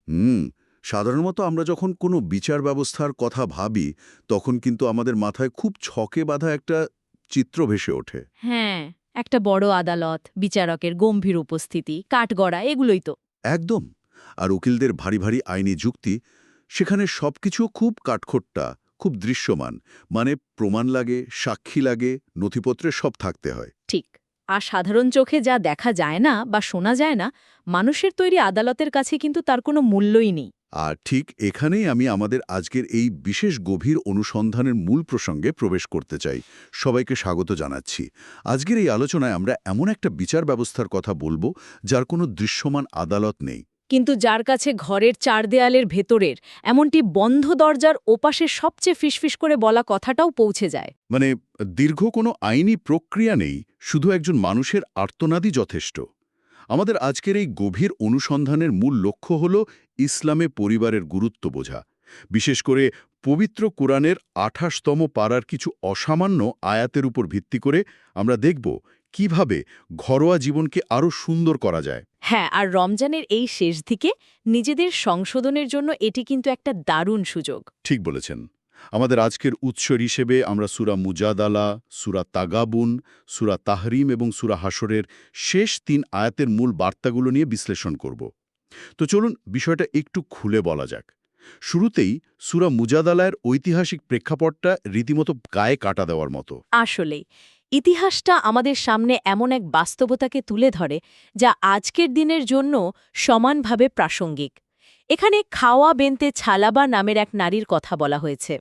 হুম সাধারণত আমরা যখন কোনো বিচার ব্যবস্থার কথা ভাবি তখন কিন্তু আমাদের মাথায় খুব ছকে বাঁধা একটা চিত্র ভেসে ওঠে। হ্যাঁ, একটা বড় আদালত, বিচারকের গম্ভীর উপস্থিতি, কাঠগড়া এগুলোই তো। একদম। আর উকিলদের ভারী ভারী আইনি যুক্তি, সেখানে সবকিছু খুব কাঠখোট্টা, খুব দৃশ্যমান। মানে প্রমাণ লাগে, সাক্ষী লাগে, নথিপত্রে সব থাকতে হয়। ঠিক। আর সাধারণ চোখে যা দেখা যায় না বা শোনা যায় না, মানুষের তৈরি আদালতের কাছে কিন্তু তার কোনো মূল্যই নেই। আর ঠিক এখানেই আমি আমাদের আজকের এই বিশেষ গভীর অনুসন্ধানের মূল প্রসঙ্গে প্রবেশ করতে চাই। সবাইকে স্বাগত জানাচ্ছি। আজকের এই আলোচনায় আমরা এমন একটা বিচার ব্যবস্থার কথা বলবো যার কোনো দৃশ্যমান আদালত নেই। কিন্তু যার কাছে ঘরের চার দেয়ালের ভেতরের, এমনটি বন্ধ দরজার ওপাশে সবচেয়ে ফিসফিস করে বলা কথাটাও পৌঁছে যায়। মানে দীর্ঘ কোনো আইনি প্রক্রিয়া নেই, শুধু একজন মানুষের আর্তনাদই যথেষ্ট। আমাদের আজকের এই গভীর অনুসন্ধানের মূল লক্ষ্য হল ইসলামে পরিবারের গুরুত্ব বোঝা। বিশেষ করে পবিত্র কোরআনের ২৮তম পারার কিছু অসামান্য আয়াতের উপর ভিত্তি করে আমরা দেখব কিভাবে ঘরোয়া জীবনকে আরও সুন্দর করা যায়। হ্যাঁ, আর রমজানের এই শেষ দিকে নিজেদের সংশোধনের জন্য এটি কিন্তু একটা দারুণ সুযোগ। ঠিক বলেছেন। আমাদের আজকের উৎস হিসেবে আমরা সূরা মুজাদালা, সূরা তাগাবুন, সূরা তাহরিম এবং সূরা হাশরের শেষ ৩ আয়াতের মূল বার্তাগুলো নিয়ে বিশ্লেষণ করব। তো চলুন বিষয়টা একটু খুলে বলা যাক। শুরুতেই সূরা মুজাদালার ঐতিহাসিক প্রেক্ষাপটটা রীতিমতো গায়ে কাটা দেওয়ার মতো। আসলেই ইতিহাসটা আমাদের সামনে এমন এক বাস্তবতাকে তুলে ধরে যা আজকের দিনের জন্য সমানভাবে প্রাসঙ্গিক। এখানে খাওয়া বেনতে ছালাবা নামের এক নারীর কথা বলা হয়েছে।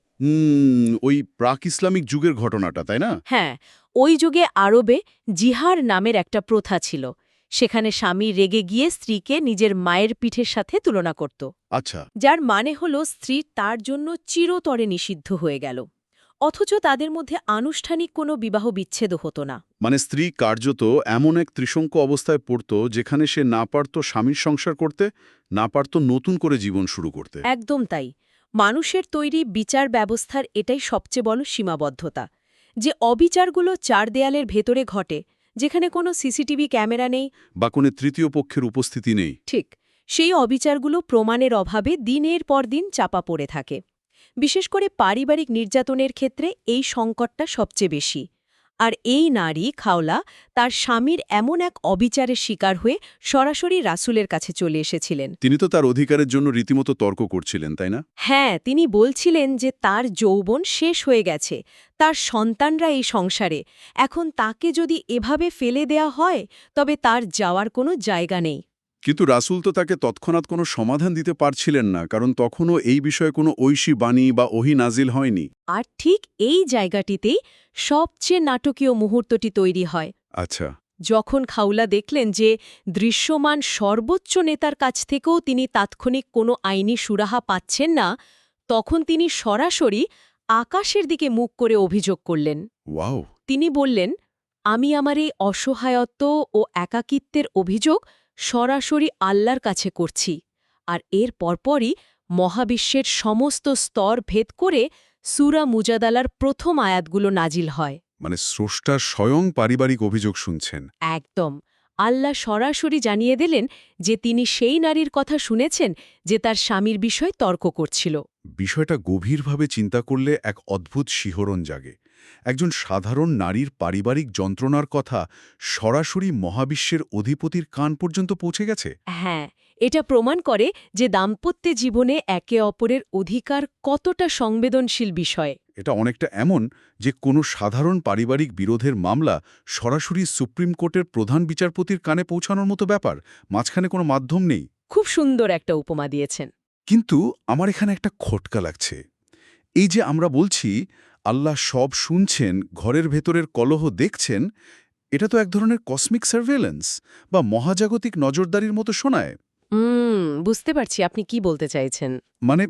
ওই প্রাক ইসলামিক যুগের ঘটনাটা, তাই না? হ্যাঁ, ওই যুগে আরবে জিহার নামের একটা প্রথা ছিল। সেখানে স্বামী রেগে গিয়ে স্ত্রীকে নিজের মায়ের পিঠের সাথে তুলনা করত, আচ্ছা। যার মানে হল স্ত্রী তার জন্য চিরতরে নিষিদ্ধ হয়ে গেল। অথচ তাদের মধ্যে আনুষ্ঠানিক কোনো বিবাহ বিচ্ছেদ হতো না। মানে স্ত্রী কার্যত এমন এক ত্রিশঙ্ক অবস্থায় পড়ত যেখানে সে না পারত স্বামীর সংসার করতে, না পারত নতুন করে জীবন শুরু করতে। একদম তাই। মানুষের তৈরি বিচার ব্যবস্থার এটাই সবচেয়ে বড় সীমাবদ্ধতা, যে অবিচারগুলো চার দেয়ালের ভেতরে ঘটে, যেখানে কোনো সিসিটিভি ক্যামেরা নেই। বা কোনো তৃতীয় পক্ষের উপস্থিতি নেই। ঠিক, সেই অবিচারগুলো প্রমাণের অভাবে দিনের পর দিন চাপা পড়ে থাকে। বিশেষ করে পারিবারিক নির্যাতনের ক্ষেত্রে এই সংকটটা সবচেয়ে বেশি। আর এই নারী খাওলা তার স্বামীর এমন এক অবিচারের শিকার হয়ে সরাসরি রাসূলের কাছে চলে এসেছিলেন। তিনি তো তার অধিকারের জন্য রীতিমতো তর্ক করছিলেন, তাই না? হ্যাঁ, তিনি বলছিলেন যে তার যৌবন শেষ হয়ে গেছে, তার সন্তানরা এই সংসারে, এখন তাকে যদি এভাবে ফেলে দেয়া হয় তবে তার যাওয়ার কোনো জায়গা নেই। কিন্তু রাসূল তো তাকে তৎক্ষণাৎ কোনো সমাধান দিতে পারছিলেন না, কারণ তখনও এই বিষয়ে কোনো ঐশী বাণী বা ওহী নাজিল হয়নি। আর ঠিক এই জায়গাটিতেই সবচেয়ে নাটকীয় মুহূর্তটি তৈরি হয়। আচ্ছা। যখন খাউলা দেখলেন যে দৃশ্যমান সর্বোচ্চ নেতার কাছ থেকেও তিনি তাৎক্ষণিক কোনো আইনি সুরাহা পাচ্ছেন না, তখন তিনি সরাসরি আকাশের দিকে মুখ করে অভিযোগ করলেন। ওয়াও! তিনি বললেন, আমি আমার এই অসহায়ত্ব ও একাকিত্বের অভিযোগ সরাসরি আল্লাহর কাছে করছি। আর এর পরপরই মহাবিশ্বের সমস্ত স্তর ভেদ করে সূরা মুজাদালার প্রথম আয়াতগুলো নাজিল হয়। মানে স্রষ্টার স্বয়ং পারিবারিক অভিযোগ শুনছেন। একদম। আল্লাহ সরাসরি জানিয়ে দিলেন যে তিনি সেই নারীর কথা শুনেছেন যে তার স্বামীর বিষয়ে তর্ক করছিল। বিষয়টা গভীরভাবে চিন্তা করলে এক অদ্ভুত শিহরণ জাগে। একজন সাধারণ নারীর পারিবারিক যন্ত্রণার কথা সরাসরি মহাবিশ্বের অধিপতির কান পর্যন্ত পৌঁছে গেছে। হ্যাঁ, এটা প্রমাণ করে যে দাম্পত্য জীবনে একে অপরের অধিকার কতটা সংবেদনশীল বিষয়। এটা অনেকটা এমন যে কোনো সাধারণ পারিবারিক বিরোধের মামলা সরাসরি সুপ্রিম কোর্টের প্রধান বিচারপতির কানে পৌঁছানোর মতো ব্যাপার, মাঝখানে কোনো মাধ্যম নেই। খুব সুন্দর একটা উপমা দিয়েছেন। কিন্তু আমার এখানে একটা খটকা লাগছে। এই যে আমরা বলছি আল্লাহ সব শুনছেন, ঘরের ভেতরের কলহ দেখছেন, এটা তো এক ধরনের কসমিক সার্ভেলেন্স বা মহাজাগতিক নজরদারির মতো শোনায়। বুঝতে পারছি আপনি কি বলতে চাইছেন। মানে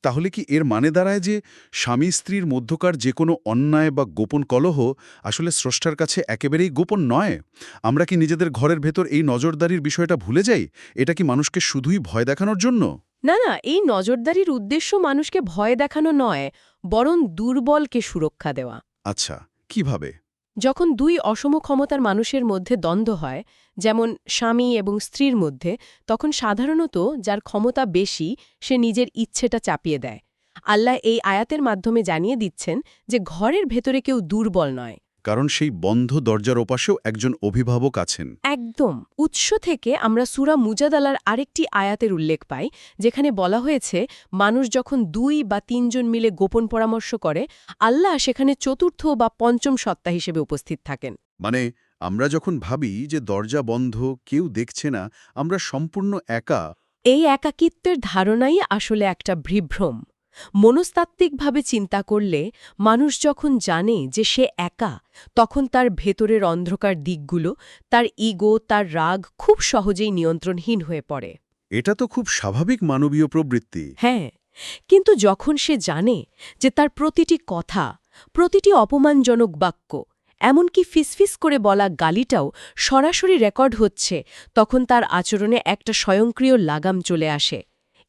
তাহলে কি এর মানে দাঁড়ায় যে স্বামী স্ত্রীর মধ্যকার যে কোনো অন্যায় বা গোপন কলহ আসলে স্রষ্টার কাছে একেবারেই গোপন নয়? আমরা কি নিজেদের ঘরের ভেতর এই নজরদারির বিষয়টা ভুলে যাই? এটা কি মানুষকে শুধুই ভয় দেখানোর জন্য? না না, এই নজরদারির উদ্দেশ্য মানুষকে ভয় দেখানো নয়, বরং দুর্বলকে সুরক্ষা দেওয়া। আচ্ছা, কিভাবে? যখন দুই অসম ক্ষমতার মানুষের মধ্যে দ্বন্দ্ব হয়, যেমন স্বামী এবং স্ত্রীর মধ্যে, তখন সাধারণত যার ক্ষমতা বেশি সে নিজের ইচ্ছেটা চাপিয়ে দেয়। আল্লাহ এই আয়াতের মাধ্যমে জানিয়ে দিচ্ছেন যে ঘরের ভেতরে কেউ দুর্বল নয়। কারণ সেই বন্ধ দরজার ওপাশেও একজন অভিভাবক আছেন। একদম। উৎস থেকে আমরা সূরা মুজাদালার আরেকটি আয়াতের উল্লেখ পাই, যেখানে বলা হয়েছে মানুষ যখন 2 বা 3 জন মিলে গোপন পরামর্শ করে, আল্লাহ সেখানে চতুর্থ বা পঞ্চম সত্তা হিসেবে উপস্থিত থাকেন। মানে আমরা যখন ভাবি যে দরজা বন্ধ, কেউ দেখছে না, আমরা সম্পূর্ণ একা। এই একাকিত্বের ধারণাই আসলে একটা বিভ্রম। মনস্তাত্ত্বিকভাবে চিন্তা করলে মানুষ যখন জানে যে সে একা, তখন তার ভেতরের অন্ধকার দিকগুলো, তার ইগো, তার রাগ খুব সহজেই নিয়ন্ত্রণহীন হয়ে পড়ে। এটা তো খুব স্বাভাবিক মানবীয় প্রবৃত্তি। হ্যাঁ, কিন্তু যখন সে জানে যে তার প্রতিটি কথা, প্রতিটি অপমানজনক বাক্য, এমনকি ফিসফিস করে বলা গালিটাও সরাসরি রেকর্ড হচ্ছে, তখন তার আচরণে একটা স্বয়ংক্রিয় লাগাম চলে আসে।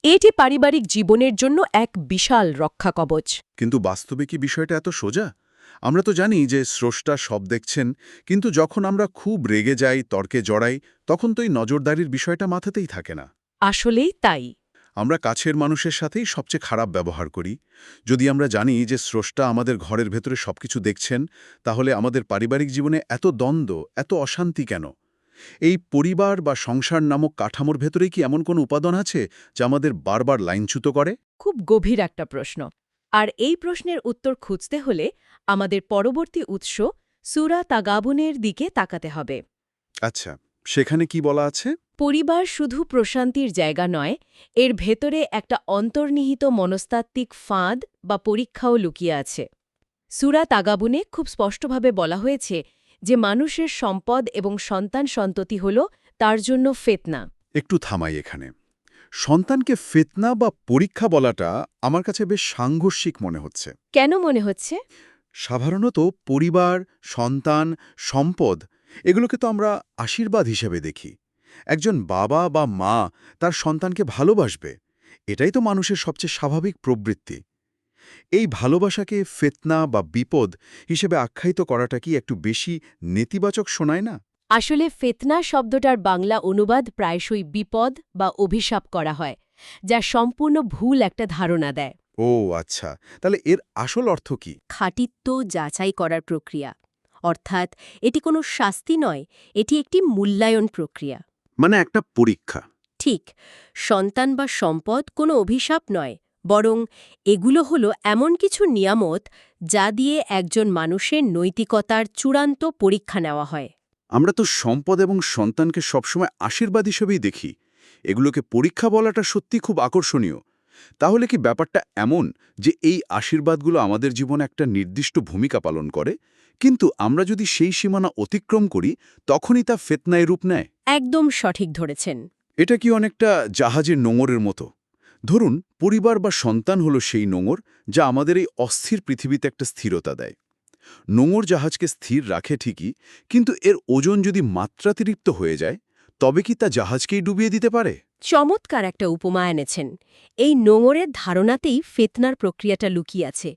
এটি পারিবারিক জীবনের জন্য এক বিশাল রক্ষাকবচ। কিন্তু বাস্তবে কি বিষয়টা এত সোজা? আমরা তো জানি যে স্রষ্টা সব দেখছেন, কিন্তু যখন আমরা খুব রেগে যাই, তর্কে জড়াই, তখন তো এই নজরদারির বিষয়টা মাথাতেই থাকে না। আসলেই তাই। আমরা কাছের মানুষের সাথেই সবচেয়ে খারাপ ব্যবহার করি। যদি আমরা জানি যে স্রষ্টা আমাদের ঘরের ভেতরে সবকিছু দেখছেন, তাহলে আমাদের পারিবারিক জীবনে এত দ্বন্দ্ব, এত অশান্তি কেন? এই পরিবার বা সংসার নামক কাঠামোর ভেতরেই কি এমন কোনো উপাদান আছে যা আমাদের বারবার লাইনচ্যুত করে? খুব গভীর একটা প্রশ্ন। আর এই প্রশ্নের উত্তর খুঁজতে হলে আমাদের পরবর্তী উৎস সূরা তাগাবুনের দিকে তাকাতে হবে। আচ্ছা, সেখানে কি বলা আছে? পরিবার শুধু প্রশান্তির জায়গা নয়, এর ভেতরে একটা অন্তর্নিহিত মনস্তাত্ত্বিক ফাঁদ বা পরীক্ষাও লুকিয়ে আছে। সূরা তাগাবুনে খুব স্পষ্টভাবে বলা হয়েছে যে মানুষের সম্পদ এবং সন্তান-সন্ততি হল তার জন্য ফিতনা। একটু থামাই এখানে। সন্তানকে ফিতনা বা পরীক্ষা বলাটা আমার কাছে বেশ সাংঘর্ষিক মনে হচ্ছে। কেন মনে হচ্ছে? সাধারণত পরিবার, সন্তান, সম্পদ এগুলোকে তো আমরা আশীর্বাদ হিসেবে দেখি। একজন বাবা বা মা তার সন্তানকে ভালোবাসবে, এটাই তো মানুষের সবচেয়ে স্বাভাবিক প্রবৃত্তি। এই ভালোবাসাকে ফিতনা বা বিপদ হিসেবে আখ্যায়িত করাটা কি একটু বেশি নেতিবাচক শোনায় না? আসলে ফিতনা শব্দটার বাংলা অনুবাদ প্রায়শই বিপদ বা অভিশাপ করা হয়, যা সম্পূর্ণ ভুল একটা ধারণা দেয়। ও আচ্ছা, তাহলে এর আসল অর্থ কি? খাঁটিত্ব যাচাই করার প্রক্রিয়া। অর্থাৎ এটি কোনো শাস্তি নয়, এটি একটি মূল্যায়ন প্রক্রিয়া। মানে একটা পরীক্ষা। ঠিক, সন্তান বা সম্পদ কোনো অভিশাপ নয়, বরং এগুলো হলো এমন কিছু নিয়ামত যা দিয়ে একজন মানুষের নৈতিকতার চূড়ান্ত পরীক্ষা নেওয়া হয়। আমরা তো সম্পদ এবং সন্তানকে সবসময় আশীর্বাদ হিসেবেই দেখি। এগুলোকে পরীক্ষা বলাটা সত্যি খুব আকর্ষণীয়। তাহলে কি ব্যাপারটা এমন যে এই আশীর্বাদগুলো আমাদের জীবনে একটা নির্দিষ্ট ভূমিকা পালন করে, কিন্তু আমরা যদি সেই সীমানা অতিক্রম করি তখনই তা ফিতনায় রূপ নেয়? একদম সঠিক ধরেছেন। এটা কি অনেকটা জাহাজের নোঙরের মতো? ধরুন, পরিবার বা সন্তান হলো সেই নোঙর যা আমাদের এই অস্থির পৃথিবীতে একটা স্থিরতা দেয়। নোঙর জাহাজকে স্থির রাখে ঠিকই, কিন্তু এর ওজন যদি মাত্রাতিরিক্ত হয়ে যায়, তবে কি তা জাহাজকেই ডুবিয়ে দিতে পারে? চমৎকার একটা উপমা এনেছেন। এই নোঙরের ধারণাতেই ফিতনার প্রক্রিয়াটা লুকিয়ে আছে।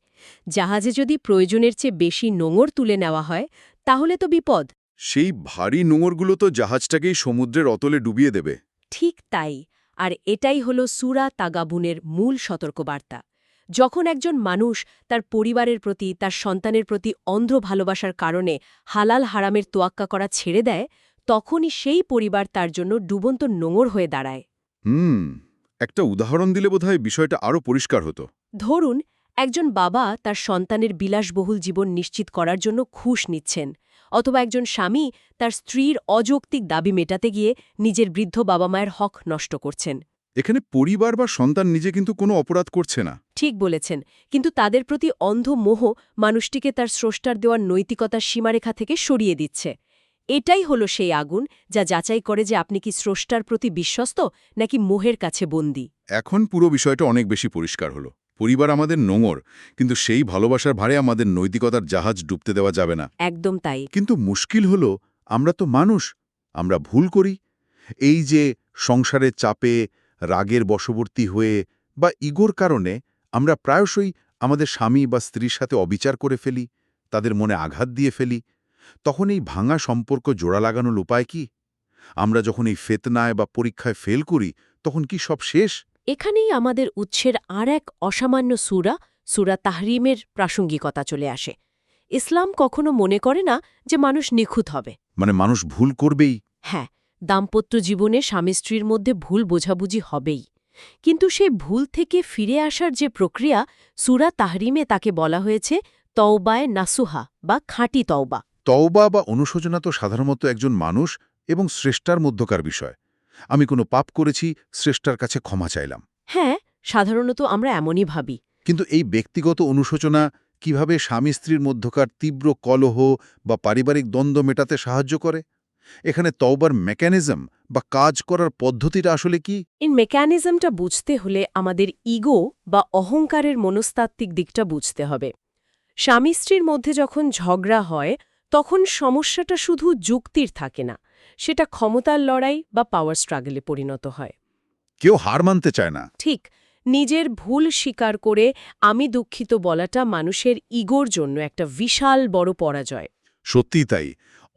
জাহাজে যদি প্রয়োজনের চেয়ে বেশি নোঙর তুলে নেওয়া হয়, তাহলে তো বিপদ। সেই ভারী নোঙরগুলো তো জাহাজটাকেই সমুদ্রের অতলে ডুবিয়ে দেবে। ঠিক তাই। আর এটাই হলো সূরা তাগাবুনের মূল সতর্কবার্তা। যখন একজন মানুষ তার পরিবারের প্রতি, তার সন্তানের প্রতি অন্ধ ভালোবাসার কারণে হালাল হারামের তোয়াক্কা করা ছেড়ে দেয়, তখনই সেই পরিবার তার জন্য ডুবন্ত নোঙর হয়ে দাঁড়ায়। একটা উদাহরণ দিলে বোধহয় বিষয়টা আরও পরিষ্কার হতো। ধরুন, একজন বাবা তার সন্তানের বিলাসবহুল জীবন নিশ্চিত করার জন্য ঘুষ নিচ্ছেন, অথবা একজন স্বামী তার স্ত্রীর অযৌক্তিক দাবি মেটাতে গিয়ে নিজের বৃদ্ধ বাবা মায়ের হক নষ্ট করছেন। এখানে পরিবার বা সন্তান নিজে কিন্তু কোনো অপরাধ করছে না। ঠিক বলেছেন, কিন্তু তাদের প্রতি অন্ধ মোহ মানুষটিকে তার স্রষ্টার দেওয়ার নৈতিকতার সীমারেখা থেকে সরিয়ে দিচ্ছে। এটাই হলো সেই আগুন যা যাচাই করে যে আপনি কি স্রষ্টার প্রতি বিশ্বস্ত নাকি মোহের কাছে বন্দী। এখন পুরো বিষয়টা অনেক বেশি পরিষ্কার হলো। পরিবার আমাদের নোঙর, কিন্তু সেই ভালোবাসার ভারে আমাদের নৈতিকতার জাহাজ ডুবতে দেওয়া যাবে না। একদম তাই। কিন্তু মুশকিল হলো, আমরা তো মানুষ, আমরা ভুল করি। এই যে সংসারের চাপে, রাগের বশবর্তী হয়ে বা ইগোর কারণে আমরা প্রায়শই আমাদের স্বামী বা স্ত্রীর সাথে অবিচার করে ফেলি, তাদের মনে আঘাত দিয়ে ফেলি। তখন এই ভাঙা সম্পর্ক জোড়া লাগানোর উপায় কি? আমরা যখন এই ফেতনায় বা পরীক্ষায় ফেল করি তখন কি সব শেষ? এখানেই আমাদের উৎসের আর এক অসামান্য সূরা তাহরিমের প্রাসঙ্গিকতা চলে আসে। ইসলাম কখনো মনে করে না যে মানুষ নিখুঁত হবে। মানে মানুষ ভুল করবেই? হ্যাঁ, দাম্পত্য জীবনে স্বামী স্ত্রীর মধ্যে ভুল বোঝাবুঝি হবেই, কিন্তু সেই ভুল থেকে ফিরে আসার যে প্রক্রিয়া, সূরা তাহরিমে তাকে বলা হয়েছে তওবায়ে নাসুহা বা খাঁটি তওবা। তওবা বা অনুশোচনা তো সাধারণত একজন মানুষ এবং স্রষ্টার মধ্যকার বিষয়। আমি কোনো পাপ করেছি, স্রষ্টার কাছে ক্ষমা চাইলাম। হ্যাঁ, সাধারণত আমরা এমনই ভাবি। কিন্তু এই ব্যক্তিগত অনুশোচনা কিভাবে স্বামী স্ত্রীর মধ্যকার তীব্র কলহ বা পারিবারিক দ্বন্দ্ব মেটাতে সাহায্য করে? এখানে তওবার মেকানিজম বা কাজ করার পদ্ধতিটা আসলে কি? এই মেকানিজমটা বুঝতে হলে আমাদের ইগো বা অহংকারের মনস্তাত্ত্বিক দিকটা বুঝতে হবে। স্বামী স্ত্রীর মধ্যে যখন ঝগড়া হয় তখন সমস্যাটা শুধু যুক্তির থাকে না, সেটা ক্ষমতার লড়াই বা পাওয়ার স্ট্রাগলে পরিণত হয়। কেউ হার মানতে চায় না। ঠিক, নিজের ভুল স্বীকার করে আমি দুঃখিত বলাটা মানুষের ইগোর জন্য একটা বিশাল বড় পরাজয়। সত্যিই তাই।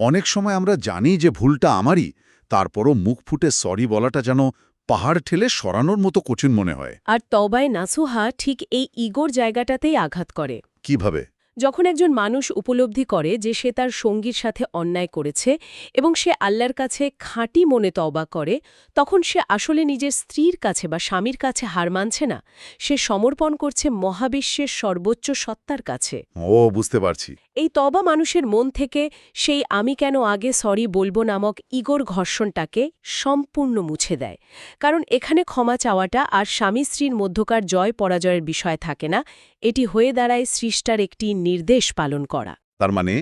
অনেক সময় আমরা জানি যে ভুলটা আমারই, তারপরও মুখ ফুটে সরি বলাটা যেন পাহাড় ঠেলে সরানোর মতো কঠিন মনে হয়। আর তওবায়ে নাসুহা ঠিক এই ইগোর জায়গাটাতেই আঘাত করে। কিভাবে? যখন একজন মানুষ উপলব্ধি করে যে সে তার সঙ্গীর সাথে অন্যায় করেছে এবং সে আল্লাহর কাছে খাঁটি মনে তওবা করে, তখন সে আসলে নিজের স্ত্রীর কাছে বা স্বামীর কাছে হার মানছে না, সে সমর্পণ করছে মহাবিশ্বের সর্বোচ্চ সত্তার কাছে। ও, বুঝতে পারছি। এই তওবা মানুষের মন থেকে সেই আমি কেন আগে সরি বলবো নামক ইগোর ঘর্ষণটাকে সম্পূর্ণ মুছে দেয়। কারণ এখানে ক্ষমা চাওয়াটা আর স্বামী স্ত্রীর মধ্যকার জয় পরাজয়ের বিষয় থাকে না, এটি হয়ে দাঁড়ায় সৃষ্টার একটি নির্দেশ পালন করা। তার মানে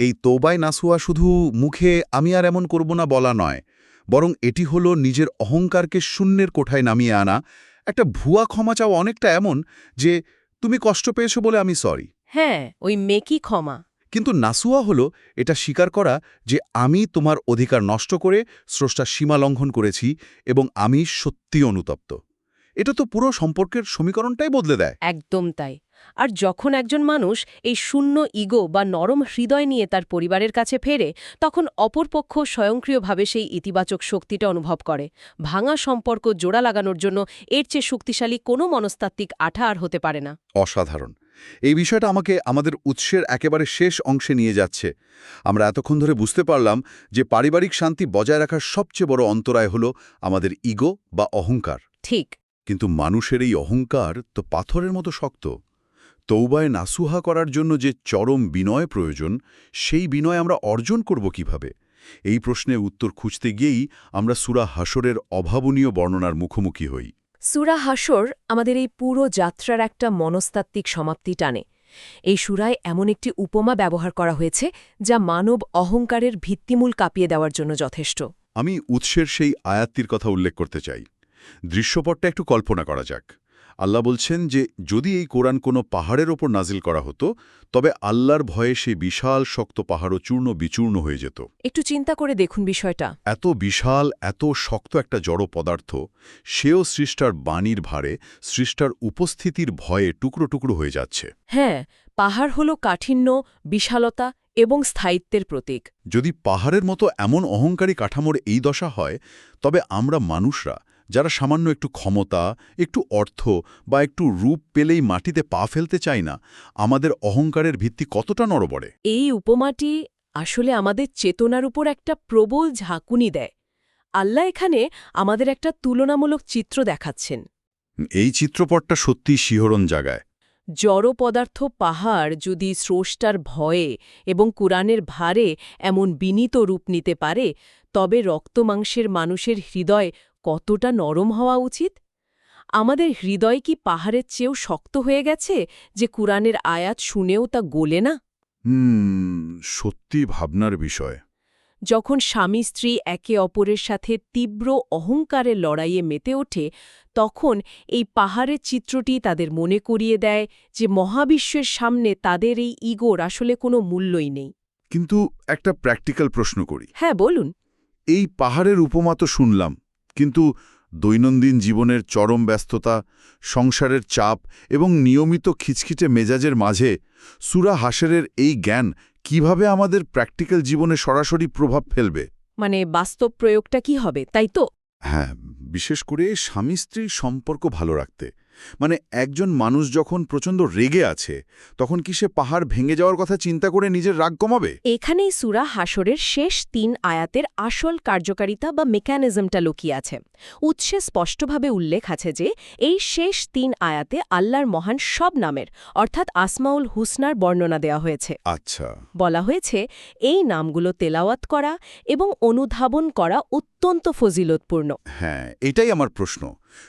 এই তওবায়ে নাসুহা শুধু মুখে আমি আর এমন করব না বলা নয়, বরং এটি হলো নিজের অহংকারকে শূন্যের কোঠায় নামিয়ে আনা। একটা ভুয়া ক্ষমা চাওয়া অনেকটা এমন যে তুমি কষ্ট পেয়েছো বলে আমি সরি। হ্যাঁ, ওই মেকি ক্ষমা। কিন্তু নাসুয়া হলো এটা স্বীকার করা যে আমি তোমার অধিকার নষ্ট করে স্রষ্টার সীমা লঙ্ঘন করেছি এবং আমি সত্যি অনুতপ্ত। এটা তো পুরো সম্পর্কের সমীকরণটাই বদলে দেয়। একদম তাই। আর যখন একজন মানুষ এই শূন্য ইগো বা নরম হৃদয় নিয়ে তার পরিবারের কাছে ফেরে, তখন অপরপক্ষ স্বয়ংক্রিয়ভাবে সেই ইতিবাচক শক্তিটা অনুভব করে। ভাঙা সম্পর্ক জোড়া লাগানোর জন্য এর চেয়ে শক্তিশালী কোনো মনস্তাত্ত্বিক আঠা আর হতে পারে না। অসাধারণ। এই বিষয়টা আমাকে আমাদের উৎসের একেবারে শেষ অংশে নিয়ে যাচ্ছে। আমরা এতক্ষণ ধরে বুঝতে পারলাম যে পারিবারিক শান্তি বজায় রাখার সবচেয়ে বড় অন্তরায় হল আমাদের ইগো বা অহংকার। ঠিক। কিন্তু মানুষের এই অহংকার তো পাথরের মতো শক্ত। তওবায়ে নাসুহা করার জন্য যে চরম বিনয় প্রয়োজন, সেই বিনয় আমরা অর্জন করব কিভাবে? এই প্রশ্নে উত্তর খুঁজতে গিয়েই আমরা সূরা হাশরের অভাবনীয় বর্ণনার মুখোমুখি হই। সূরা হাশর আমাদের এই পুরো যাত্রার একটা মনস্তাত্ত্বিক সমাপ্তি টানে। এই সূরায় এমন একটি উপমা ব্যবহার করা হয়েছে যা মানব অহংকারের ভিত্তিমূল কাঁপিয়ে দেওয়ার জন্য যথেষ্ট। আমি উৎসের সেই আয়াতটির কথা উল্লেখ করতে চাই। দৃশ্যপটটা একটু কল্পনা করা যাক। আল্লাহ বলছেন যে যদি এই কোরআন কোনো পাহাড়ের ওপর নাজিল করা হতো, তবে আল্লাহর ভয়ে সেই বিশাল শক্ত পাহাড়ও চূর্ণ বিচূর্ণ হয়ে যেত। একটু চিন্তা করে দেখুন বিষয়টা। এত বিশাল, এত শক্ত একটা জড় পদার্থ, সেও সৃষ্টার বাণীর ভারে, সৃষ্টার উপস্থিতির ভয়ে টুকরো টুকরো হয়ে যাচ্ছে। হ্যাঁ, পাহাড় হল কাঠিন্য, বিশালতা এবং স্থায়িত্বের প্রতীক। যদি পাহাড়ের মতো এমন অহংকারী কাঠামোর এই দশা হয়, তবে আমরা মানুষরা, যারা সামান্য একটু ক্ষমতা, একটু অর্থ বা একটু রূপ পেলেই মাটিতে পা ফেলতে চাই না, আমাদের অহংকারের ভিত্তি কতটা নড়বড়ে। এই উপমাটি আসলে আমাদের চেতনার উপর একটা প্রবল ঝাঁকুনি দেয়। আল্লাহ এখানে আমাদের একটা তুলনামূলক চিত্র দেখাচ্ছেন। এই চিত্রপটটা সত্যিই শিহরণ জাগায়। জড় পদার্থ পাহাড় যদি স্রষ্টার ভয়ে এবং কুরআনের ভারে এমন বিনীত রূপ নিতে পারে, তবে রক্তমাংসের মানুষের হৃদয় কতটা নরম হওয়া উচিত? আমাদের হৃদয় কি পাহাড়ের চেয়েও শক্ত হয়ে গেছে যে কুরআনের আয়াত শুনেও তা গোলে না? সত্যি ভাবনার বিষয়। যখন স্বামী স্ত্রী একে অপরের সাথে তীব্র অহংকারের লড়াইয়ে মেতে ওঠে, তখন এই পাহাড়ের চিত্রটি তাদের মনে করিয়ে দেয় যে মহাবিশ্বের সামনে তাদের এই ইগোর আসলে কোনো মূল্যই নেই। কিন্তু একটা প্র্যাকটিক্যাল প্রশ্ন করি। হ্যাঁ, বলুন। এই পাহাড়ের উপমা তো শুনলাম, কিন্তু দৈনন্দিন জীবনের চরম ব্যস্ততা, সংসারের চাপ এবং নিয়মিত খিচখিচে মেজাজের মাঝে সূরা হাশরের এই জ্ঞান কিভাবে আমাদের প্র্যাকটিক্যাল জীবনে সরাসরি প্রভাব ফেলবে? মানে বাস্তব প্রয়োগটা কি হবে, তাই তো? হ্যাঁ, বিশেষ করে স্বামী-স্ত্রীর সম্পর্ক ভালো রাখতে। মানে একজন মানুষ যখন প্রচণ্ড রেগে আছে, তখন কি সে পাহাড় ভেঙে যাওয়ার কথা চিন্তা করে নিজের রাগ কমাবে? এখানেই সূরা হাশরের শেষ ৩ আয়াতের আসল কার্যকারিতা বা মেকানিজমটা লুকিয়ে আছে। উৎসে স্পষ্টভাবে উল্লেখ আছে যে এই শেষ ৩ আয়াতে আল্লাহর মহান সব নামের অর্থাৎ আসমাউল হুসনার বর্ণনা দেওয়া হয়েছে। আচ্ছা। বলা হয়েছে এই নামগুলো তেলাওয়াত করা এবং অনুধাবন করা অত্যন্ত ফজিলতপূর্ণ। হ্যাঁ, এটাই আমার প্রশ্ন।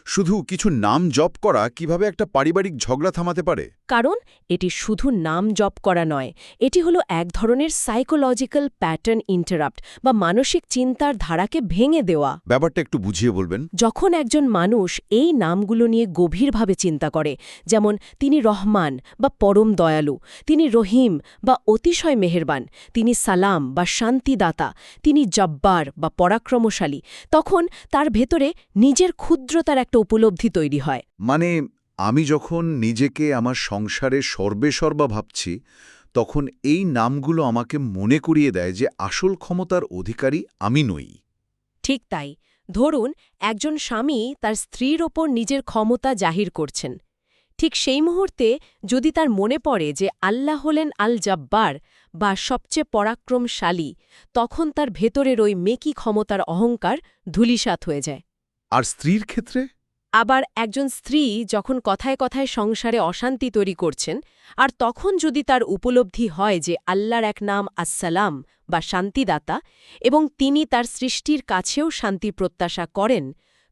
শুধু কিছু নাম জপ করা কিভাবে একটা পারিবারিক ঝগড়া থামাতে পারে? কারণ এটি শুধু নাম জপ করা নয়, এটি হলো এক ধরনের সাইকোলজিক্যাল প্যাটার্ন ইন্টারাপ্ট বা মানসিক চিন্তার ধারাকে ভেঙে দেওয়া। ব্যাপারটা একটু বুঝিয়ে বলবেন? যখন একজন মানুষ এই নামগুলো নিয়ে গভীরভাবে চিন্তা করে, যেমন তিনি রহমান বা পরম দয়ালু, তিনি রহিম বা অতিশয় মেহেরবান, তিনি সালাম বা শান্তিদাতা, তিনি জব্বার বা পরাক্রমশালী, তখন তার ভেতরে নিজের ক্ষুদ্রতার একটা উপলব্ধি তৈরি হয়। মানে আমি যখন নিজেকে আমার সংসারে সর্বেসর্বা ভাবছি, তখন এই নামগুলো আমাকে মনে করিয়ে দেয় যে আসল ক্ষমতার অধিকারী আমি নই। ঠিক তাই। ধরুন একজন স্বামী তার স্ত্রীর ওপর নিজের ক্ষমতা জাহির করছেন। ঠিক সেই মুহূর্তে যদি তার মনে পড়ে যে আল্লাহ হলেন আল জাব্বার বা সবচেয়ে পরাক্রমশালী, তখন তার ভেতরের ওই মেকি ক্ষমতার অহংকার ধূলিসাৎ হয়ে যায়। আর স্ত্রীর ক্ষেত্রে? আবার একজন স্ত্রী যখন কথায় কথায় সংসারে অশান্তি তৈরি করছেন, আর তখন যদি তার উপলব্ধি হয় যে আল্লাহর এক নাম আসসালাম বা শান্তিদাতা এবং তিনি তার সৃষ্টির কাছেও শান্তি প্রত্যাশা করেন,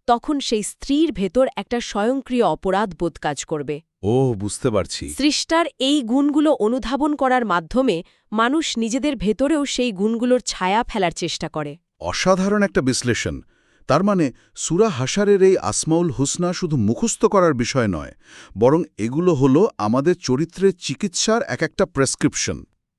তখন সেই স্ত্রীর ভেতর একটা স্বয়ংক্রিয় অপরাধবোধ কাজ করবে। ও, বুঝতে পারছি। সৃষ্টার এই গুণগুলো অনুধাবন করার মাধ্যমে মানুষ নিজেদের ভেতরেও সেই গুণগুলোর ছায়া ফেলার চেষ্টা করে। অসাধারণ একটা বিশ্লেষণ। তার মানে সূরা হাশরের এই আসমাউল হুসনা শুধু মুখস্থ করার বিষয় নয়, বরং এগুলো হলো আমাদের চরিত্রের চিকিৎসার একটা প্রেসক্রিপশন।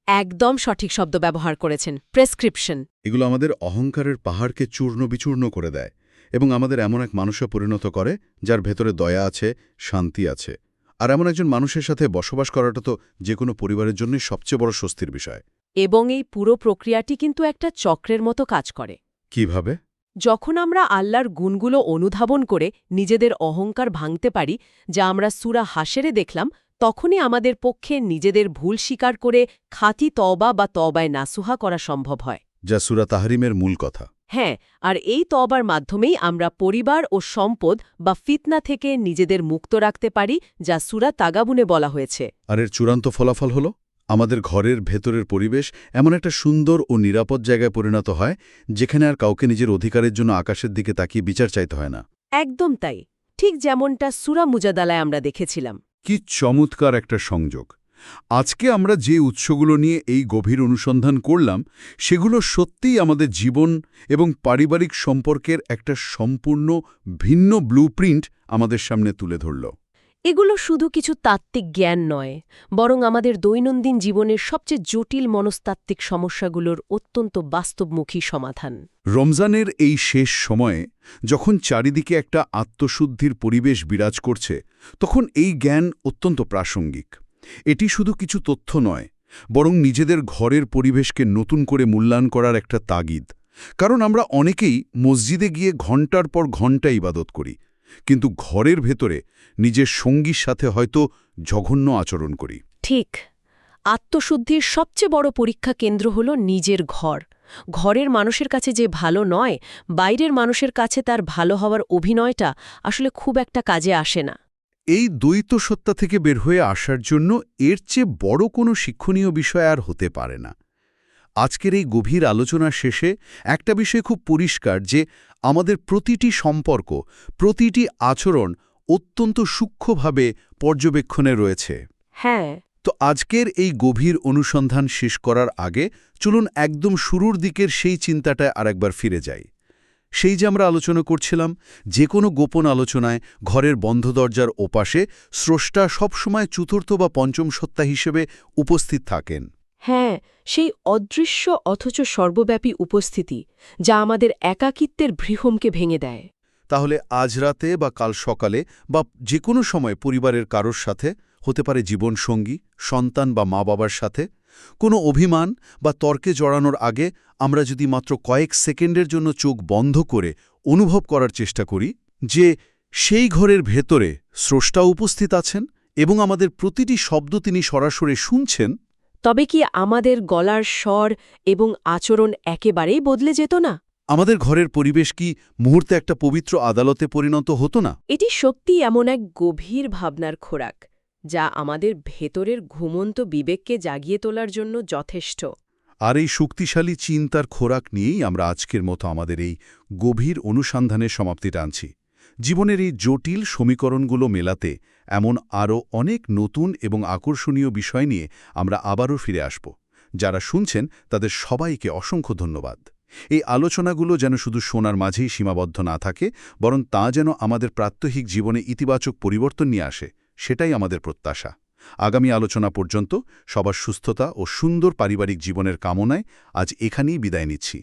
একদম সঠিক শব্দ ব্যবহার করেছেন, প্রেসক্রিপশন। এগুলো আমাদের অহংকারের পাহাড়কে চূর্ণ বিচূর্ণ করে দেয় এবং আমাদের এমন এক মানুষে পরিণত করে যার ভেতরে দয়া আছে, শান্তি আছে। আর এমন একজন মানুষের সাথে বসবাস করাটা তো যে কোনো পরিবারের জন্যই সবচেয়ে বড় স্বস্তির বিষয়। এবং এই পুরো প্রক্রিয়াটি কিন্তু একটা চক্রের মতো কাজ করে। কিভাবে? যখন আমরা আল্লাহর গুণগুলো অনুধাবন করে নিজেদের অহংকার ভাঙতে পারি, যা আমরা সূরা হাশরে দেখলাম, তখনই আমাদের পক্ষে নিজেদের ভুল স্বীকার করে খাঁটি তওবা বা তওবায়ে নাসুহা করা সম্ভব হয়। যা সূরা তাহরিমের মূল কথা। হ্যাঁ, আর এই তওবার মাধ্যমেই আমরা পরিবার ও সম্পদ বা ফিতনা থেকে নিজেদের মুক্ত রাখতে পারি, যা সূরা তাগাবুনে বলা হয়েছে। আর এর চূড়ান্ত ফলাফল হল আমাদের ঘরের ভেতরের পরিবেশ এমন একটা সুন্দর ও নিরাপদ জায়গায় পরিণত হয়, যেখানে আর কাউকে নিজের অধিকারের জন্য আকাশের দিকে তাকিয়ে বিচার চাইতে হয় না। একদম তাই, ঠিক যেমনটা সূরা মুজাদালায় আমরা দেখেছিলাম। কি চমৎকার একটা সংযোগ! আজকে আমরা যে উৎসগুলো নিয়ে এই গভীর অনুসন্ধান করলাম, সেগুলো সত্যিই আমাদের জীবন এবং পারিবারিক সম্পর্কের একটা সম্পূর্ণ ভিন্ন ব্লুপ্রিন্ট আমাদের সামনে তুলে ধরল। এগুলো শুধু কিছু তাত্ত্বিক জ্ঞান নয়, বরং আমাদের দৈনন্দিন জীবনের সবচেয়ে জটিল মনস্তাত্ত্বিক সমস্যাগুলোর অত্যন্ত বাস্তবমুখী সমাধান। রমজানের এই শেষ সময়ে যখন চারিদিকে একটা আত্মশুদ্ধির পরিবেশ বিরাজ করছে, তখন এই জ্ঞান অত্যন্ত প্রাসঙ্গিক। এটি শুধু কিছু তথ্য নয়, বরং নিজেদের ঘরের পরিবেশকে নতুন করে মূল্যায়ন করার একটা তাগিদ। কারণ আমরা অনেকেই মসজিদে গিয়ে ঘণ্টার পর ঘণ্টা ইবাদত করি, কিন্তু ঘরের ভেতরে নিজের সঙ্গীর সাথে হয়তো জঘন্য আচরণ করি। ঠিক। আত্মশুদ্ধির সবচেয়ে বড় পরীক্ষা কেন্দ্র হল নিজের ঘর। ঘরের মানুষের কাছে যে ভালো নয়, বাইরের মানুষের কাছে তার ভালো হওয়ার অভিনয়টা আসলে খুব একটা কাজে আসে না। এই দ্বৈত সত্তা থেকে বের হয়ে আসার জন্য এর চেয়ে বড় কোনো শিক্ষণীয় বিষয় আর হতে পারে না। আজকের এই গভীর আলোচনার শেষে একটা বিষয় খুব পরিষ্কার যে আমাদের প্রতিটি সম্পর্ক, প্রতিটি আচরণ অত্যন্ত সূক্ষ্মভাবে পর্যবেক্ষণে রয়েছে। হ্যাঁ। তো আজকের এই গভীর অনুসন্ধান শেষ করার আগে চলুন একদম শুরুর দিকের সেই চিন্তাটায় আরেকবার ফিরে যাই। সেই যে আমরা আলোচনা করছিলাম, যে কোনো গোপন আলোচনায় ঘরের বন্ধ দরজার ওপাশে স্রষ্টা সবসময় চতুর্থ বা পঞ্চম সত্তা হিসেবে উপস্থিত থাকেন। হ্যাঁ, সেই অদৃশ্য অথচ সর্বব্যাপী উপস্থিতি, যা আমাদের একাকিত্বের ভ্রূহমকে ভেঙে দেয়। তাহলে আজ রাতে বা কাল সকালে বা যে কোনো সময় পরিবারের কারোর সাথে, হতে পারে জীবনসঙ্গী, সন্তান বা মা-বাবার সাথে, কোনো অভিমান বা তর্কে জড়ানোর আগে আমরা যদি মাত্র কয়েক সেকেন্ডের জন্য চোখ বন্ধ করে অনুভব করার চেষ্টা করি যে সেই ঘরের ভেতরে স্রষ্টা উপস্থিত আছেন এবং আমাদের প্রতিটি শব্দ তিনি সরাসরি শুনছেন, তবে কি আমাদের গলার স্বর এবং আচরণ একেবারেই বদলে যেত না? আমাদের ঘরের পরিবেশ কি মুহূর্তে একটা পবিত্র আদালতে পরিণত হতো না? এটি সত্যি এমন এক গভীর ভাবনার খোরাক, যা আমাদের ভেতরের ঘুমন্ত বিবেককে জাগিয়ে তোলার জন্য যথেষ্ট। আর এই শক্তিশালী চিন্তার খোরাক নিয়েই আমরা আজকের মতো আমাদের এই গভীর অনুসন্ধানের সমাপ্তি টানছি। জীবনের এই জটিল সমীকরণগুলো মেলাতে এমন আরও অনেক নতুন এবং আকর্ষণীয় বিষয় নিয়ে আমরা আবারও ফিরে আসব। যারা শুনছেন তাদের সবাইকে অসংখ্য ধন্যবাদ। এই আলোচনাগুলো যেন শুধু শোনার মাঝেই সীমাবদ্ধ না থাকে, বরং তা যেন আমাদের প্রাত্যহিক জীবনে ইতিবাচক পরিবর্তন নিয়ে আসে, সেটাই আমাদের প্রত্যাশা। আগামী আলোচনা পর্যন্ত সবার সুস্থতা ও সুন্দর পারিবারিক জীবনের কামনায় আজ এখানেই বিদায় নিচ্ছি।